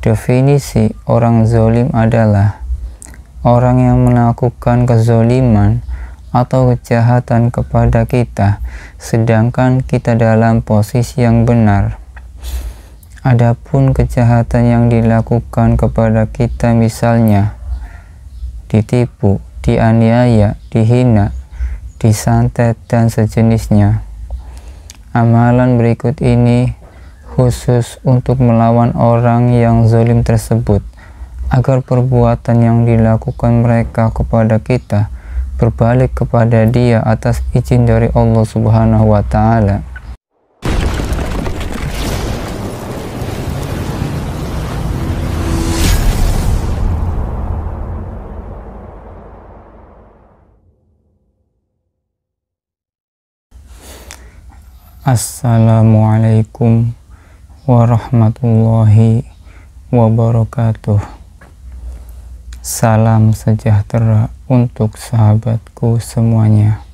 Definisi orang zalim adalah orang yang melakukan kezaliman atau kejahatan kepada kita, sedangkan kita dalam posisi yang benar. Adapun kejahatan yang dilakukan kepada kita, misalnya ditipu, dianiaya, dihina, disantet, dan sejenisnya. Amalan berikut ini khusus untuk melawan orang yang zalim tersebut, agar perbuatan yang dilakukan mereka kepada kita berbalik kepada dia atas izin dari Allah Subhanahu wa Ta'ala. Assalamualaikum warahmatullahi wabarakatuh. Salam sejahtera untuk sahabatku semuanya.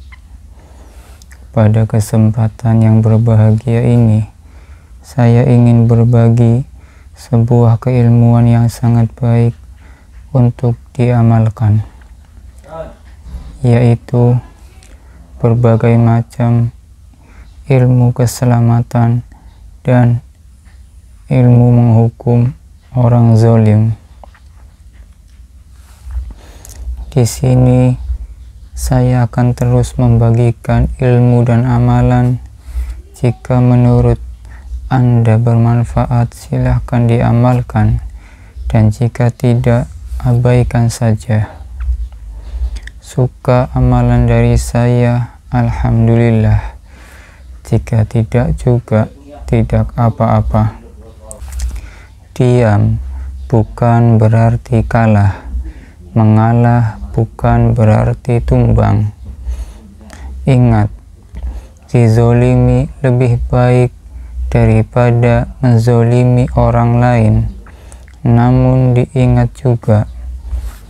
Pada kesempatan yang berbahagia ini, saya ingin berbagi sebuah keilmuan yang sangat baik untuk diamalkan, yaitu berbagai macam ilmu keselamatan dan ilmu menghukum orang zalim. Di sini saya akan terus membagikan ilmu dan amalan. Jika menurut Anda bermanfaat, silahkan diamalkan, dan jika tidak, abaikan saja. Suka amalan dari saya, alhamdulillah. Jika tidak juga tidak apa-apa. Diam bukan berarti kalah, mengalah bukan berarti tumbang. Ingat, dizolimi lebih baik daripada menzolimi orang lain. Namun diingat juga,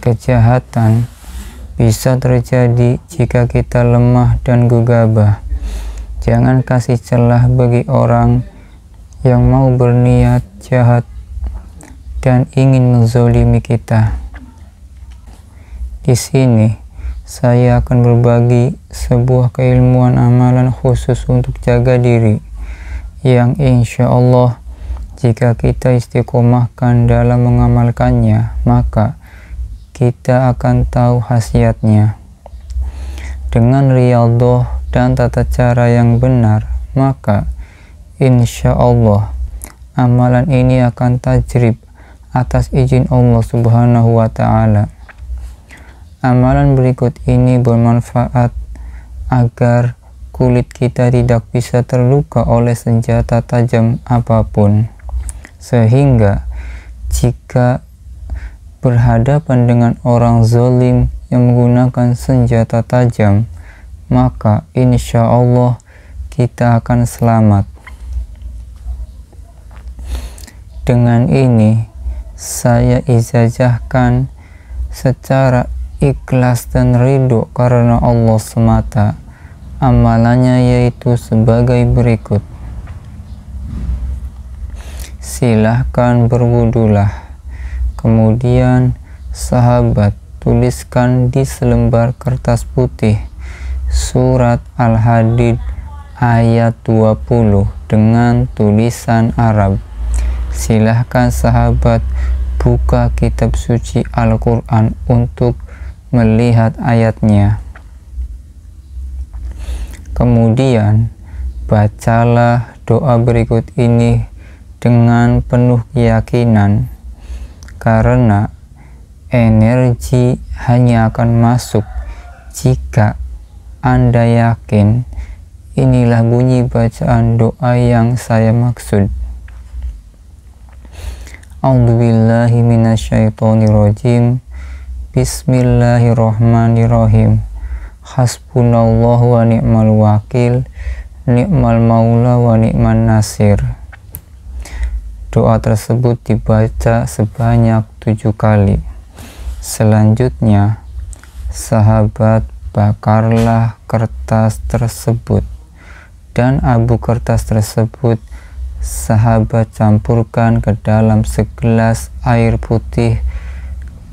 kejahatan bisa terjadi jika kita lemah dan gegabah. Jangan kasih celah bagi orang yang mau berniat jahat dan ingin menzolimi kita. Di sini saya akan berbagi sebuah keilmuan amalan khusus untuk jaga diri, yang insya Allah jika kita istiqomahkan dalam mengamalkannya, maka kita akan tahu khasiatnya. Dengan riyadhah dan tata cara yang benar, maka insya Allah amalan ini akan tajrib atas izin Allah Subhanahu wa Ta'ala. Amalan berikut ini bermanfaat agar kulit kita tidak bisa terluka oleh senjata tajam apapun, sehingga jika berhadapan dengan orang zalim yang menggunakan senjata tajam, maka insya Allah kita akan selamat. Dengan ini saya ijazahkan secara ikhlas dan ridho karena Allah semata. Amalannya yaitu sebagai berikut. Silahkan berwudulah. Kemudian sahabat tuliskan di selembar kertas putih surat Al-Hadid ayat 20 dengan tulisan Arab. Silahkan sahabat buka kitab suci Al-Quran untuk melihat ayatnya. Kemudian bacalah doa berikut ini dengan penuh keyakinan, karena energi hanya akan masuk jika Anda yakin. Inilah bunyi bacaan doa yang saya maksud. A'udzubillahi minasyaitonirrajim. Bismillahirrahmanirrahim. Hasbunallahu wa ni'mal wakil, ni'mal maula wa ni'man nasir. Doa tersebut dibaca sebanyak 7 kali. Selanjutnya, sahabat bakarlah kertas tersebut, dan abu kertas tersebut sahabat campurkan ke dalam segelas air putih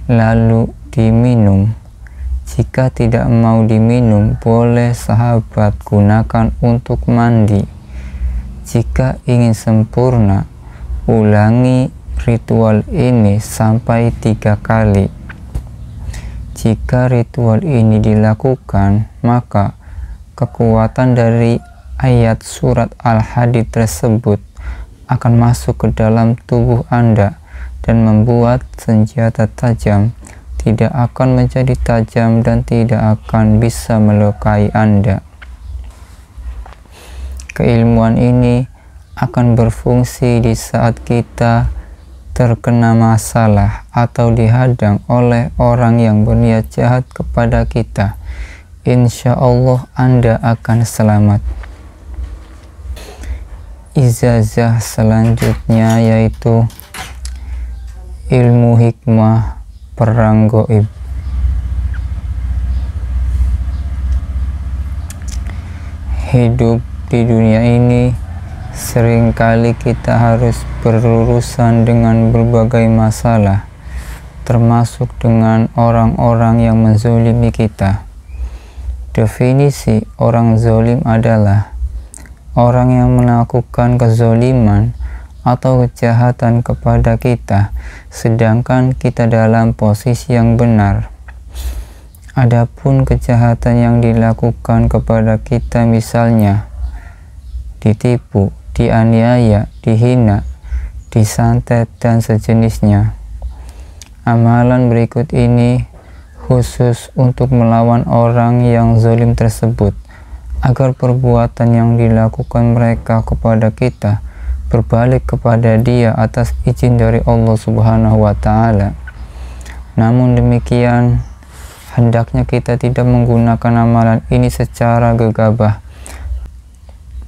lalu diminum. Jika tidak mau diminum, boleh sahabat gunakan untuk mandi. Jika ingin sempurna, ulangi ritual ini sampai 3 kali. Jika ritual ini dilakukan, maka kekuatan dari ayat surat Al-Hadid tersebut akan masuk ke dalam tubuh Anda dan membuat senjata tajam tidak akan menjadi tajam dan tidak akan bisa melukai Anda. Keilmuan ini akan berfungsi di saat kita terkena masalah atau dihadang oleh orang yang berniat jahat kepada kita. Insya Allah Anda akan selamat. Ijazah selanjutnya yaitu ilmu hikmah perang gaib. Hidup di dunia ini seringkali kita harus berurusan dengan berbagai masalah, termasuk dengan orang-orang yang menzolimi kita. Definisi orang zolim adalah orang yang melakukan kezoliman atau kejahatan kepada kita, sedangkan kita dalam posisi yang benar. Adapun kejahatan yang dilakukan kepada kita, misalnya ditipu, dianiaya, dihina, disantet, dan sejenisnya. Amalan berikut ini khusus untuk melawan orang yang zalim tersebut, agar perbuatan yang dilakukan mereka kepada kita berbalik kepada dia atas izin dari Allah Subhanahu wa Ta'ala. Namun demikian, hendaknya kita tidak menggunakan amalan ini secara gegabah,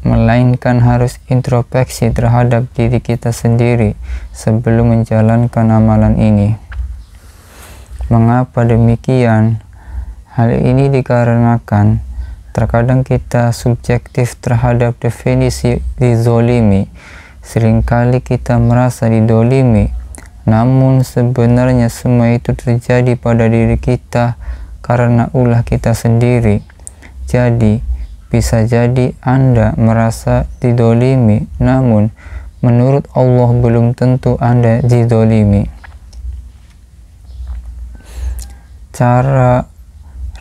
melainkan harus introspeksi terhadap diri kita sendiri sebelum menjalankan amalan ini. Mengapa demikian? Hal ini dikarenakan terkadang kita subjektif terhadap definisi dizolimi. Seringkali kita merasa didolimi, namun sebenarnya semua itu terjadi pada diri kita karena ulah kita sendiri. Jadi, bisa jadi Anda merasa didolimi, namun menurut Allah belum tentu Anda didolimi. Cara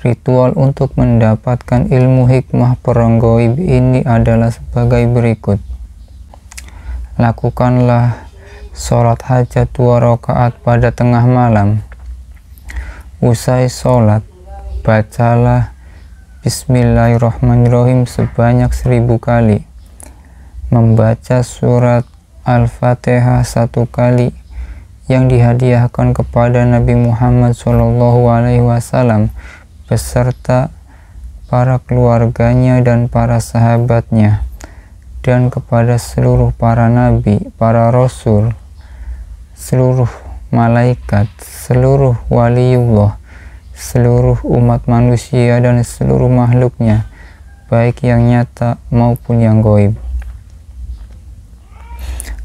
ritual untuk mendapatkan ilmu hikmah perang gaib ini adalah sebagai berikut. Lakukanlah sholat hajat 2 rakaat pada tengah malam. Usai sholat, bacalah Bismillahirrahmanirrahim sebanyak 1000 kali. Membaca surat Al-Fatihah 1 kali yang dihadiahkan kepada Nabi Muhammad SAW beserta para keluarganya dan para sahabatnya, dan kepada seluruh para nabi, para rasul, seluruh malaikat, seluruh waliullah, seluruh umat manusia dan seluruh makhluknya, baik yang nyata maupun yang gaib.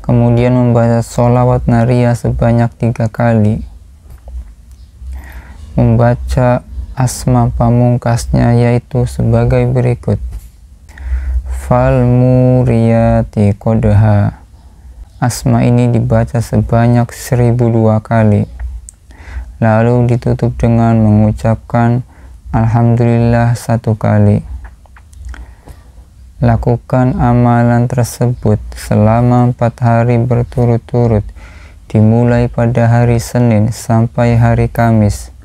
Kemudian membaca sholawat nariyah sebanyak 3 kali. Membaca asma pamungkasnya yaitu sebagai berikut. Fal muriyati qadha. Asma ini dibaca sebanyak 1002 kali. Lalu ditutup dengan mengucapkan Alhamdulillah 1 kali. Lakukan amalan tersebut selama 4 hari berturut-turut, dimulai pada hari Senin sampai hari Kamis,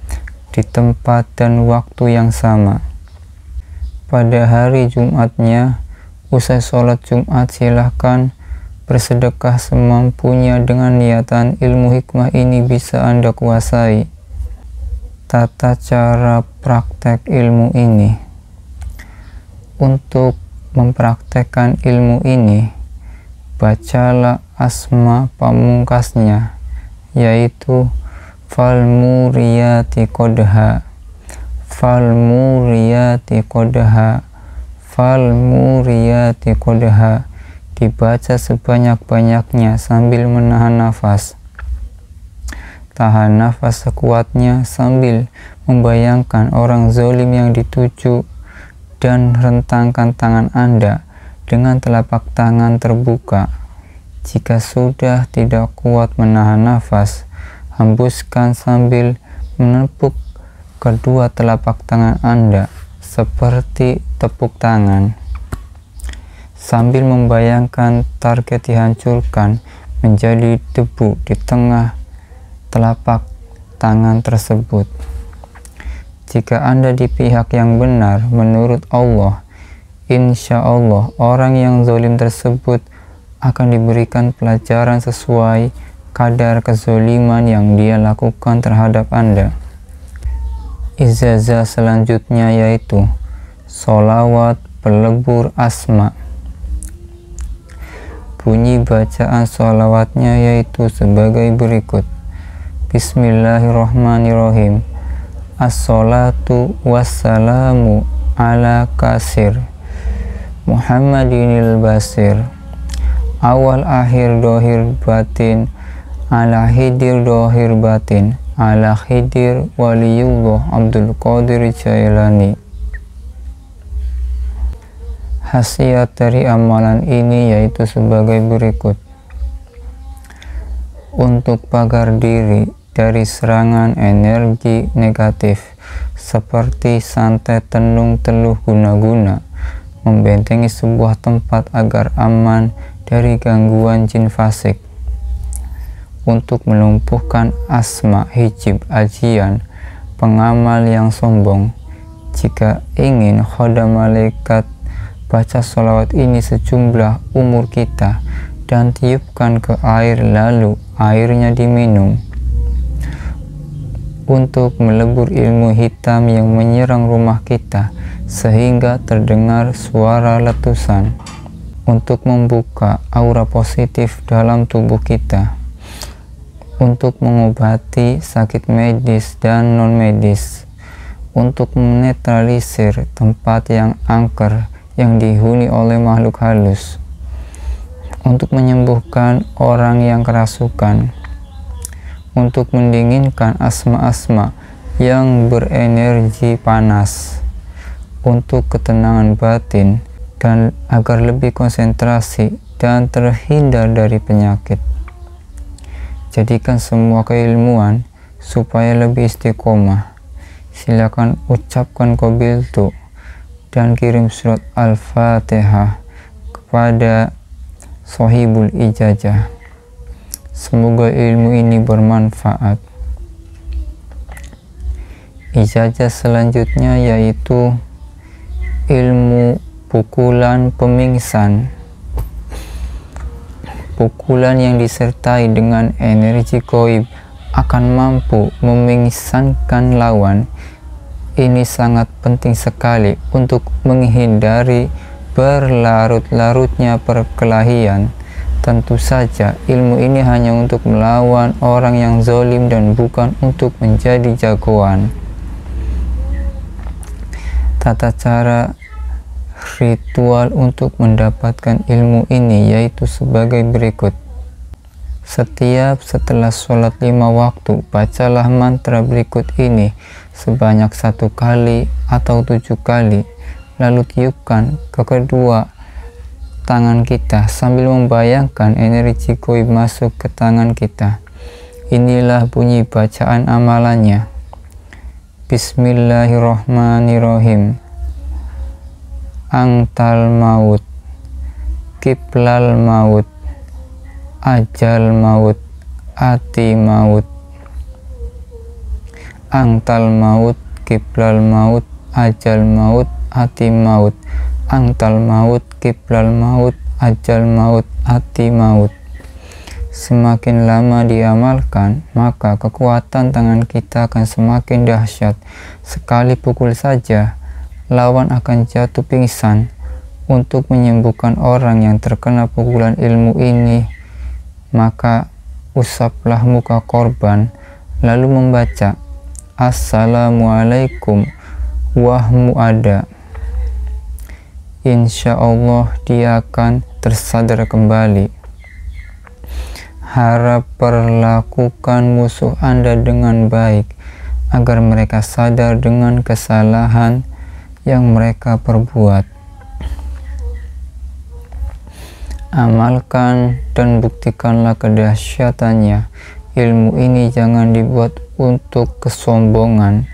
di tempat dan waktu yang sama. Pada hari Jumatnya, usai sholat Jumat silahkan bersedekah semampunya dengan niatan ilmu hikmah ini bisa Anda kuasai. Tata cara praktek ilmu ini. Untuk mempraktekkan ilmu ini, bacalah asma pamungkasnya, yaitu Fal muriyati qadha, Fal muriyati qadha, Fal muriyati qadha, dibaca sebanyak-banyaknya sambil menahan nafas. Tahan nafas sekuatnya sambil membayangkan orang zalim yang dituju dan rentangkan tangan Anda dengan telapak tangan terbuka. Jika sudah tidak kuat menahan nafas, hembuskan sambil menepuk kedua telapak tangan Anda seperti tepuk tangan, sambil membayangkan target dihancurkan menjadi debu di tengah telapak tangan tersebut. Jika Anda di pihak yang benar menurut Allah, insya Allah orang yang zalim tersebut akan diberikan pelajaran sesuai kadar kezaliman yang dia lakukan terhadap Anda. Ijazah selanjutnya yaitu sholawat pelebur asma. Bunyi bacaan sholawatnya yaitu sebagai berikut. Bismillahirrahmanirrahim. As-sholatu wassalamu ala kasir Muhammadinil basir, awal akhir dohir batin, ala hidir dohir batin, ala hidir waliyullah Abdul Qadir Jailani. Khasiat dari amalan ini yaitu sebagai berikut. Untuk pagar diri dari serangan energi negatif seperti santet, tenung, teluh, guna-guna, membentengi sebuah tempat agar aman dari gangguan jin fasik. Untuk melumpuhkan asma, hijab, ajian, pengamal yang sombong. Jika ingin khodam malaikat, baca sholawat ini sejumlah umur kita dan tiupkan ke air lalu airnya diminum. Untuk melebur ilmu hitam yang menyerang rumah kita sehingga terdengar suara letusan. Untuk membuka aura positif dalam tubuh kita. Untuk mengobati sakit medis dan non-medis, untuk menetralisir tempat yang angker yang dihuni oleh makhluk halus, untuk menyembuhkan orang yang kerasukan, untuk mendinginkan asma-asma yang berenergi panas, untuk ketenangan batin dan agar lebih konsentrasi dan terhindar dari penyakit. Jadikan semua keilmuan supaya lebih istiqomah. Silakan ucapkan qabiltu dan kirim surat Al-Fatihah kepada sahibul ijazah. Semoga ilmu ini bermanfaat. Ijazah selanjutnya yaitu ilmu pukulan pemingsan. Pukulan yang disertai dengan energi gaib akan mampu memingsankan lawan. Ini sangat penting sekali untuk menghindari berlarut-larutnya perkelahian. Tentu saja ilmu ini hanya untuk melawan orang yang zalim dan bukan untuk menjadi jagoan. Tata cara ritual untuk mendapatkan ilmu ini yaitu sebagai berikut. Setelah sholat 5 waktu, bacalah mantra berikut ini sebanyak 1 kali atau 7 kali, lalu tiupkan ke kedua tangan kita sambil membayangkan energi gaib masuk ke tangan kita. Inilah bunyi bacaan amalannya. Bismillahirrahmanirrahim. Angtal maut, kiplal maut, ajal maut, ati maut. Angtal maut, kiplal maut, ajal maut, ati maut. Angtal maut, kiplal maut, ajal maut, ati maut. Semakin lama diamalkan, maka kekuatan tangan kita akan semakin dahsyat. Sekali pukul saja, lawan akan jatuh pingsan. Untuk menyembuhkan orang yang terkena pukulan ilmu ini, maka usaplah muka korban, lalu membaca Assalamualaikum wahmu ada. Insya Allah dia akan tersadar kembali. Harap perlakukan musuh Anda dengan baik, agar mereka sadar dengan kesalahan yang mereka perbuat. Amalkan dan buktikanlah kedahsyatannya. Ilmu ini jangan dibuat untuk kesombongan,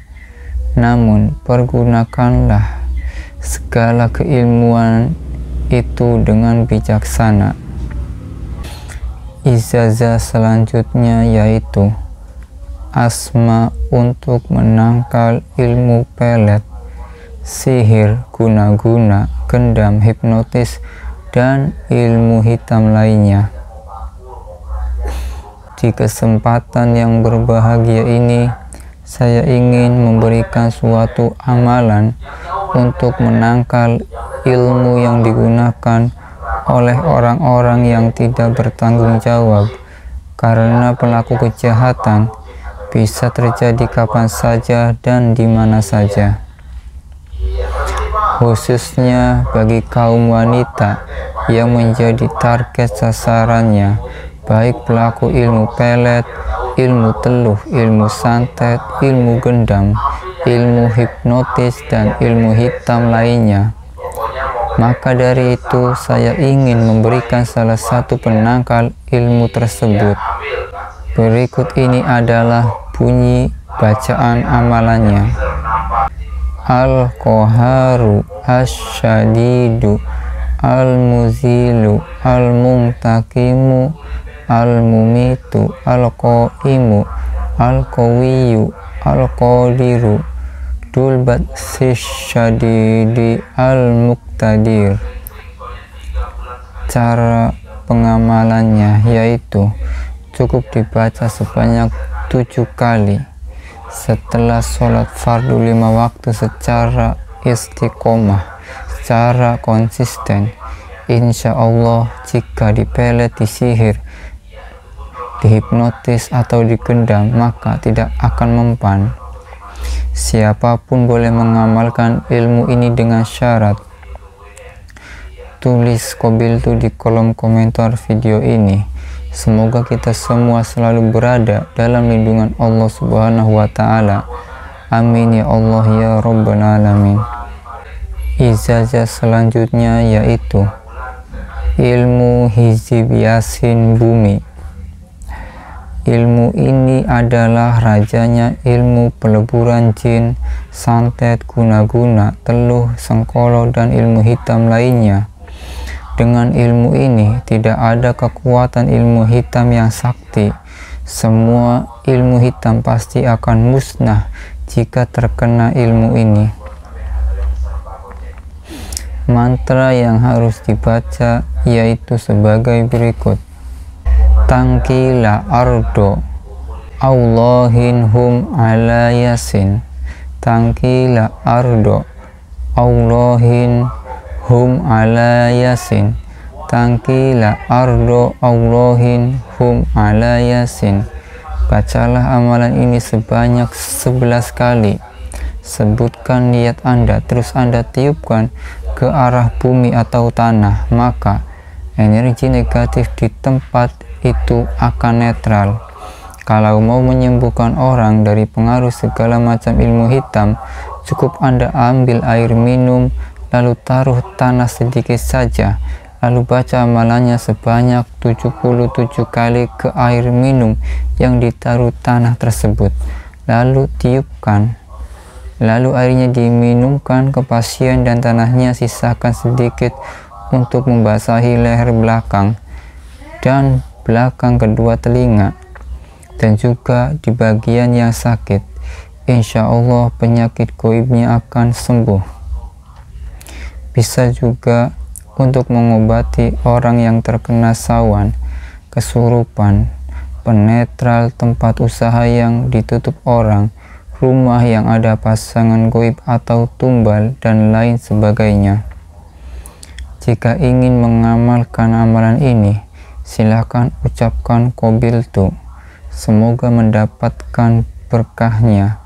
namun pergunakanlah segala keilmuan itu dengan bijaksana. Ijazah selanjutnya yaitu asma untuk menangkal ilmu pelet, sihir, guna-guna, gendam, hipnotis, dan ilmu hitam lainnya. Di kesempatan yang berbahagia ini, saya ingin memberikan suatu amalan untuk menangkal ilmu yang digunakan oleh orang-orang yang tidak bertanggung jawab, karena pelaku kejahatan bisa terjadi kapan saja dan di mana saja. Khususnya bagi kaum wanita yang menjadi target sasarannya, baik pelaku ilmu pelet, ilmu teluh, ilmu santet, ilmu gendam, ilmu hipnotis, dan ilmu hitam lainnya. Maka dari itu, saya ingin memberikan salah satu penangkal ilmu tersebut. Berikut ini adalah bunyi bacaan amalannya. Al-Qaharu, Asyadidu, Al-Muzilu, Al-Muntakimu, Al-Mumitu, Al-Qaimu, Al-Qawiyu, Al-Qadiru, Dulbat Syadidi, Al-Muqtadir. Cara pengamalannya yaitu cukup dibaca sebanyak 7 kali setelah sholat fardu 5 waktu secara istiqomah, secara konsisten. Insya Allah, jika dipelet, disihir, dihipnotis, atau digendam, maka tidak akan mempan. Siapapun boleh mengamalkan ilmu ini dengan syarat. Tulis qabiltu di kolom komentar video ini. Semoga kita semua selalu berada dalam lindungan Allah Subhanahu wa Ta'ala. Amin ya Allah ya Rabbal Alamin. Ijazah selanjutnya yaitu ilmu hizib yasin bumi. Ilmu ini adalah rajanya ilmu peleburan jin, santet, guna-guna, teluh, sengkolo, dan ilmu hitam lainnya. Dengan ilmu ini tidak ada kekuatan ilmu hitam yang sakti. Semua ilmu hitam pasti akan musnah jika terkena ilmu ini. Mantra yang harus dibaca yaitu sebagai berikut. Tangkila ardo Allahin hum ala yasin. Tangkila ardo Allahin hum ala yasin. Tangkila ardo Allahin hum ala yasin. Bacalah amalan ini sebanyak 11 kali. Sebutkan niat Anda, terus Anda tiupkan ke arah bumi atau tanah, maka energi negatif di tempat itu akan netral. Kalau mau menyembuhkan orang dari pengaruh segala macam ilmu hitam, cukup Anda ambil air minum, lalu taruh tanah sedikit saja, lalu baca amalannya sebanyak 77 kali ke air minum yang ditaruh tanah tersebut, lalu tiupkan, lalu airnya diminumkan ke pasien dan tanahnya sisakan sedikit untuk membasahi leher belakang dan belakang kedua telinga, dan juga di bagian yang sakit. Insya Allah penyakit goibnya akan sembuh. Bisa juga untuk mengobati orang yang terkena sawan, kesurupan, penetral tempat usaha yang ditutup orang, rumah yang ada pasangan goib atau tumbal, dan lain sebagainya. Jika ingin mengamalkan amalan ini, silakan ucapkan qabiltu. Semoga mendapatkan berkahnya.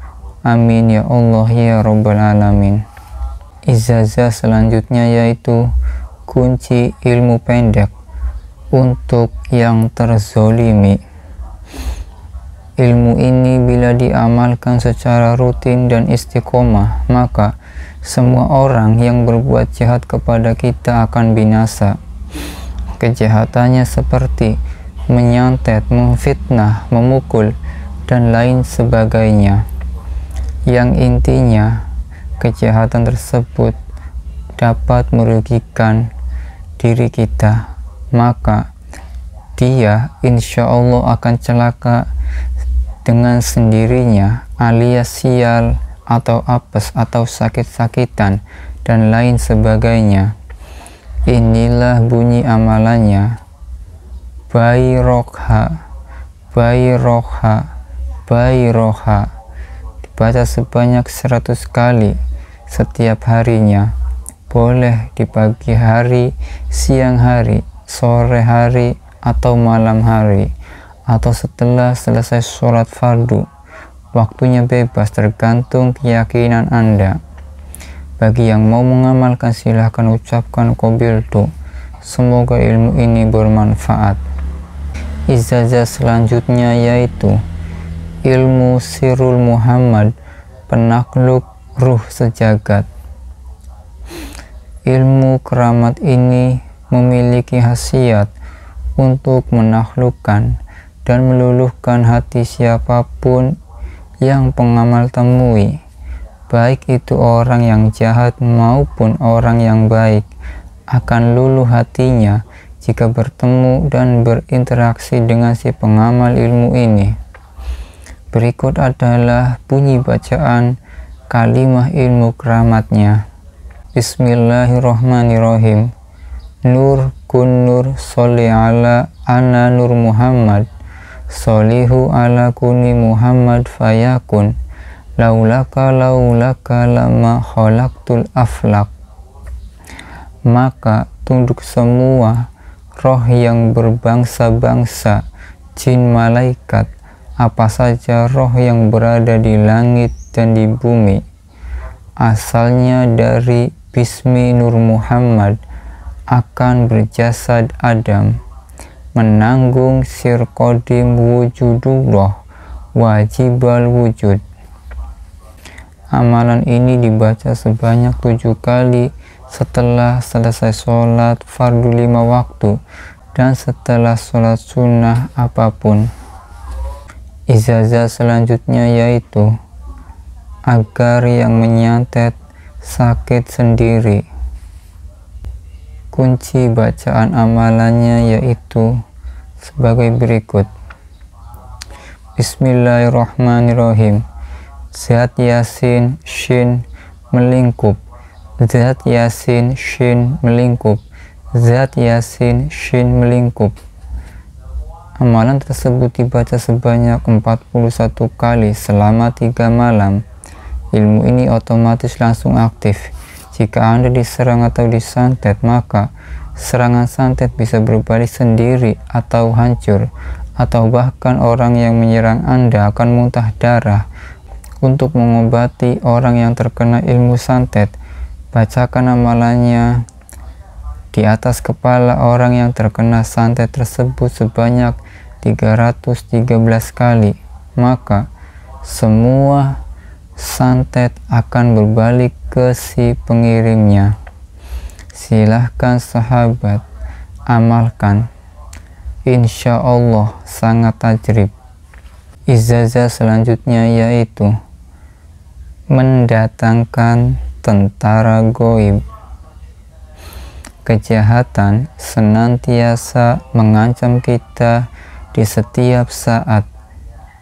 Amin ya Allah ya Rabbal Alamin. Ijazah selanjutnya yaitu kunci ilmu pendek untuk yang terzolimi. Ilmu ini bila diamalkan secara rutin dan istiqomah, maka semua orang yang berbuat jahat kepada kita akan binasa. Kejahatannya seperti menyantet, memfitnah, memukul, dan lain sebagainya. Yang intinya, kejahatan tersebut dapat merugikan diri kita, maka dia insya Allah akan celaka dengan sendirinya, alias sial atau apes atau sakit-sakitan dan lain sebagainya. Inilah bunyi amalannya: Bayrokha, Bayrokha, Bayrokha, dibaca sebanyak 100 kali setiap harinya. Boleh di pagi hari, siang hari, sore hari, atau malam hari, atau setelah selesai sholat fardu. Waktunya bebas tergantung keyakinan Anda. Bagi yang mau mengamalkan silahkan ucapkan qabiltu. Semoga ilmu ini bermanfaat. Ijazah selanjutnya yaitu ilmu Sirul Muhammad, penakluk ruh sejagat. Ilmu keramat ini memiliki khasiat untuk menaklukkan dan meluluhkan hati siapapun yang pengamal temui, baik itu orang yang jahat maupun orang yang baik. Akan luluh hatinya jika bertemu dan berinteraksi dengan si pengamal ilmu ini. Berikut adalah bunyi bacaan kalimah ilmu keramatnya. Bismillahirrahmanirrahim. Nur kun nur sholli ala ana nur Muhammad, solihu ala kuni Muhammad fayakun, laulaka laulaka lama khalaqtul aflak. Maka tunduk semua roh yang berbangsa-bangsa, jin, malaikat, apa saja roh yang berada di langit dan di bumi, asalnya dari Bismi Nur Muhammad, akan berjasad Adam, menanggung sirkodim wujudullah, wajibal wujud. Amalan ini dibaca sebanyak 7 kali setelah selesai sholat fardu 5 waktu dan setelah sholat sunnah apapun. Ijazah selanjutnya yaitu agar yang menyantet sakit sendiri. Kunci bacaan amalannya yaitu sebagai berikut. Bismillahirrahmanirrahim. Zat Yasin Shin melingkup, Zat Yasin Shin melingkup, Zat Yasin Shin melingkup. Amalan tersebut dibaca sebanyak 41 kali selama 3 malam. Ilmu ini otomatis langsung aktif. Jika Anda diserang atau disantet, maka serangan santet bisa berbalik sendiri atau hancur, atau bahkan orang yang menyerang Anda akan muntah darah. Untuk mengobati orang yang terkena ilmu santet, bacakan amalannya di atas kepala orang yang terkena santet tersebut sebanyak 313 kali. Maka semua santet akan berbalik ke si pengirimnya. Silahkan sahabat amalkan, insya Allah sangat tajrib. Ijazah selanjutnya yaitu mendatangkan tentara goib. Kejahatan senantiasa mengancam kita di setiap saat.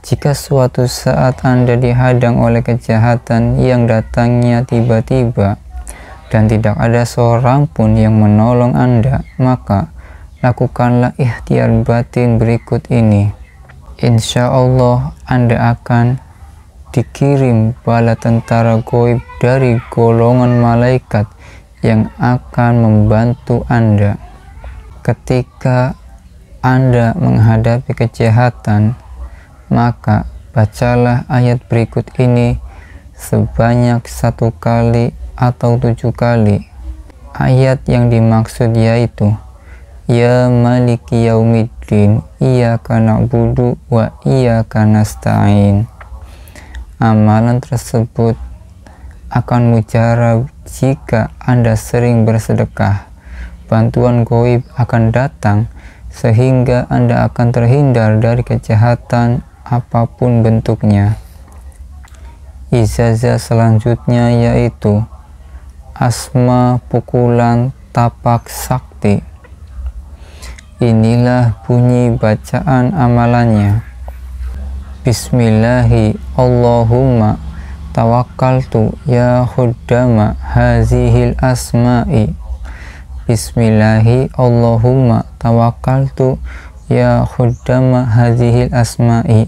Jika suatu saat Anda dihadang oleh kejahatan yang datangnya tiba-tiba dan tidak ada seorang pun yang menolong Anda, maka lakukanlah ikhtiar batin berikut ini. Insya Allah Anda akan dikirim bala tentara goib dari golongan malaikat yang akan membantu Anda. Ketika Anda menghadapi kejahatan, maka bacalah ayat berikut ini sebanyak 1 kali atau 7 kali. Ayat yang dimaksud yaitu Ya Maliki Yaumiddin Iyyaka na'budu wa iyyaka nasta'in. Amalan tersebut akan mujarab jika Anda sering bersedekah. Bantuan gaib akan datang sehingga Anda akan terhindar dari kejahatan apapun bentuknya. Ijazah selanjutnya yaitu asma pukulan tapak sakti. Inilah bunyi bacaan amalannya. Bismillahi Allahumma tawakkaltu ya khuddama hazihil asma'i. Bismillahi Allahumma tawakkaltu ya khuddama hazihil asma'i.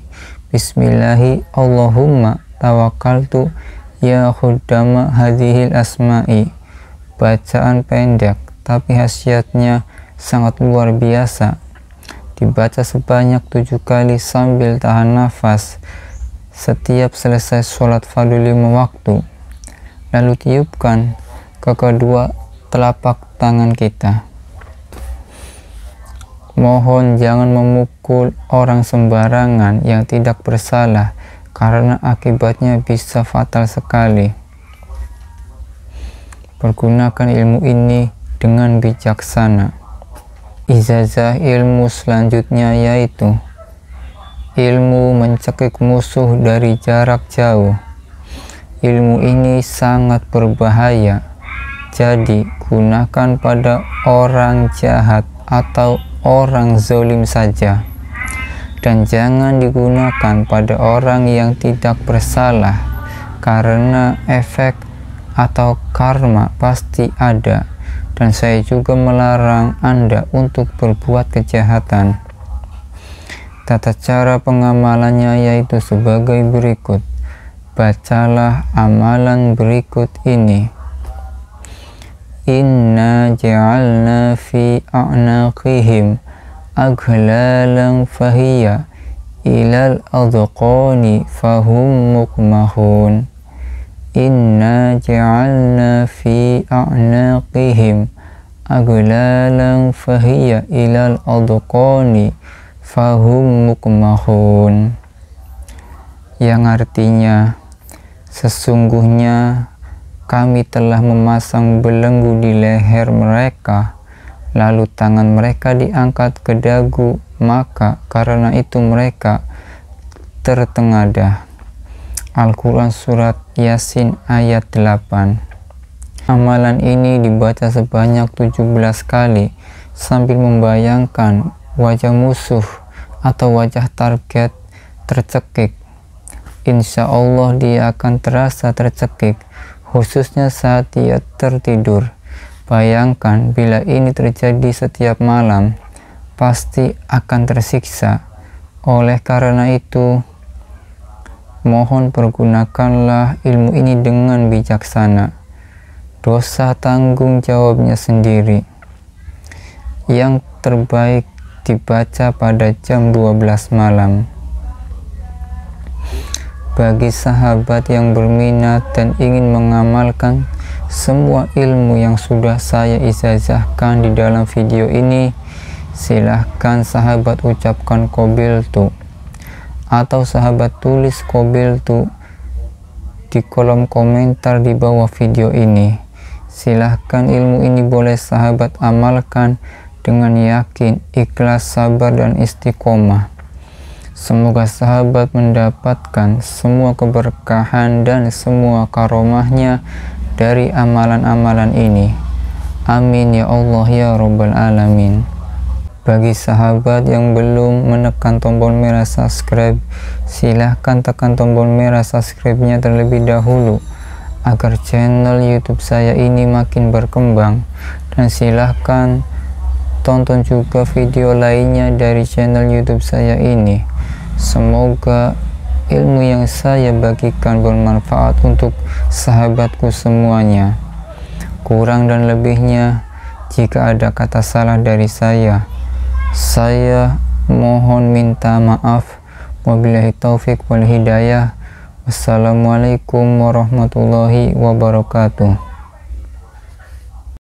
Bismillahi Allahumma tawakkaltu ya khuddama hazihil asma'i. Bacaan pendek tapi khasiatnya sangat luar biasa. Dibaca sebanyak 7 kali sambil tahan nafas setiap selesai sholat fardu 5 waktu. Lalu tiupkan ke kedua telapak tangan kita. Mohon jangan memukul orang sembarangan yang tidak bersalah, karena akibatnya bisa fatal sekali. Pergunakan ilmu ini dengan bijaksana. Ijazah ilmu selanjutnya yaitu ilmu mencekik musuh dari jarak jauh. Ilmu ini sangat berbahaya, jadi gunakan pada orang jahat atau orang zalim saja, dan jangan digunakan pada orang yang tidak bersalah, karena efek atau karma pasti ada. Dan saya juga melarang Anda untuk berbuat kejahatan. Tata cara pengamalannya yaitu sebagai berikut. Bacalah amalan berikut ini. Inna ja'alna fi a'naqihim aghlalan fahiyya ilal adqani fahum muqmahun. Inna ja'alna fi a'naqihim aghlalan fahiyya ilal adqani fahum muqmahun. Yang artinya, sesungguhnya kami telah memasang belenggu di leher mereka, lalu tangan mereka diangkat ke dagu, maka karena itu mereka tertengadah. Al-Quran Surat Yasin ayat 8. Amalan ini dibaca sebanyak 17 kali sambil membayangkan wajah musuh atau wajah target tercekik. Insya Allah dia akan terasa tercekik, khususnya saat dia tertidur. Bayangkan bila ini terjadi setiap malam, pasti akan tersiksa. Oleh karena itu, mohon pergunakanlah ilmu ini dengan bijaksana. Dosa tanggung jawabnya sendiri. Yang terbaik dibaca pada jam 12 malam. Bagi sahabat yang berminat dan ingin mengamalkan semua ilmu yang sudah saya ijazahkan di dalam video ini, silahkan sahabat ucapkan qabiltu atau sahabat tulis qabiltu di kolom komentar di bawah video ini. Silahkan ilmu ini boleh sahabat amalkan dengan yakin, ikhlas, sabar, dan istiqomah. Semoga sahabat mendapatkan semua keberkahan dan semua karomahnya dari amalan-amalan ini. Amin ya Allah ya Rabbal Alamin. Bagi sahabat yang belum menekan tombol merah subscribe, silahkan tekan tombol merah subscribe-nya terlebih dahulu agar channel YouTube saya ini makin berkembang, dan silahkan tonton juga video lainnya dari channel YouTube saya ini. Semoga ilmu yang saya bagikan bermanfaat untuk sahabatku semuanya. Kurang dan lebihnya, jika ada kata salah dari saya mohon minta maaf. Wabillahi taufik wal hidayah. Wassalamualaikum warahmatullahi wabarakatuh.